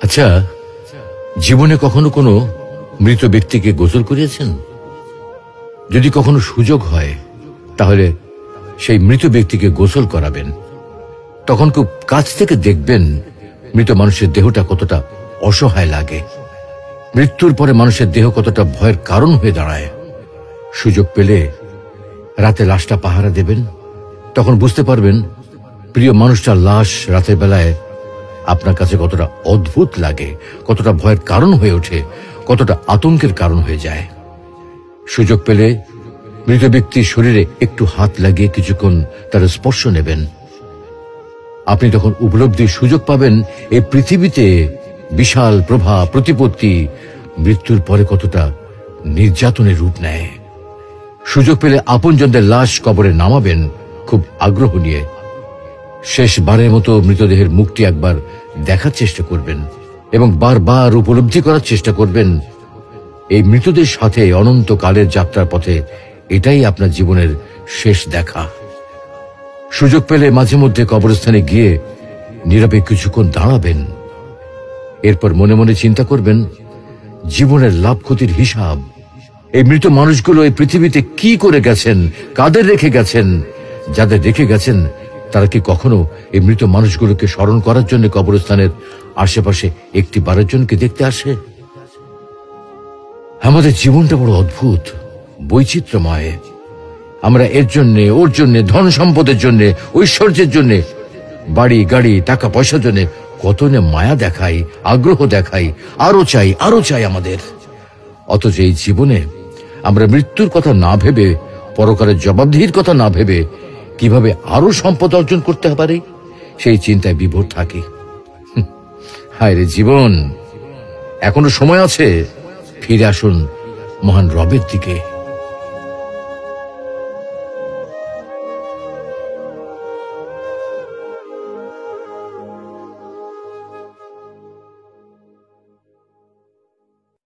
আচ্ছা, জীবনে কখনো কোনো মৃত ব্যক্তিকে গোসল করিয়েছেন? যদি কখনো সুযোগ হয় তাহলে সেই মৃত ব্যক্তিকে গোসল করাবেন। তখন খুব কাছ থেকে দেখবেন মৃত মানুষের দেহটা কতটা অসহায় লাগে, মৃত্যুর পরে মানুষের দেহ কতটা ভয়ের কারণ হয়ে দাঁড়ায়। সুযোগ পেলে রাতে লাশটা পাহারা দেবেন, তখন বুঝতে পারবেন প্রিয় মানুষটার লাশ রাতের বেলায় আপনার কাছে কতটা অদ্ভুত লাগে, কতটা ভয়ের কারণ হয়ে ওঠে, কতটা আতঙ্কের কারণ হয়ে যায়। সুযোগ পেলে মৃত ব্যক্তির শরীরে একটু হাত লাগিয়ে কিছুক্ষণ তার স্পর্শ নেবেন। আপনি তখন উপলব্ধির সুযোগ পাবেন এই পৃথিবীতে বিশাল প্রভা প্রতিপত্তি মৃত্যুর পরে কতটা নির্যাতনের রূপ নেয়। সুযোগ পেলে আপনজনদের লাশ কবরে নামাবেন খুব আগ্রহ নিয়ে। শেষবারের মতো মৃতদেহের মুখটি একবার দেখার চেষ্টা করবেন এবং বারবার উপলব্ধি করার চেষ্টা করবেন এই মৃতদের সাথে অনন্তকালের যাত্রার পথে এটাই আপনার জীবনের শেষ দেখা। সুযোগ পেলে মাঝে মধ্যে কবরস্থানে গিয়ে নীরবে কিছুক্ষণ দাঁড়াবেন। এরপর মনে মনে চিন্তা করবেন জীবনের লাভ ক্ষতির হিসাব। এই মৃত মানুষগুলো এই পৃথিবীতে কি করে গেছেন, কাদের রেখে গেছেন। যাদের রেখে গেছেন তারা কি কখনো এই মৃত মানুষগুলোকে স্মরণ করার জন্য কবরস্থানের আশেপাশে একটি বারের জনকে দেখতে আসে? আমাদের জীবনটা বড় অদ্ভুত, বৈচিত্র্যময়। আমরা এর জন্য, ওর জন্য, ধন সম্পদের জন্য, ঐশ্বর্যের জন্য, বাড়ি গাড়ি টাকা পয়সার জন্য কত না মায়া দেখাই, আগ্রহ দেখাই, আরো চাই আরো চাই আমাদের। অথচ এই জীবনে আমরা মৃত্যুর কথা না ভেবে, পরকালের জবাবদিহির কথা না ভেবে কিভাবে আরো সম্পদ অর্জন করতে পারি সেই চিন্তায় বিভোর থাকি। হায় রে জীবন, এখনো সময় আছে, ফিরে আসুন মহান রবের দিকে।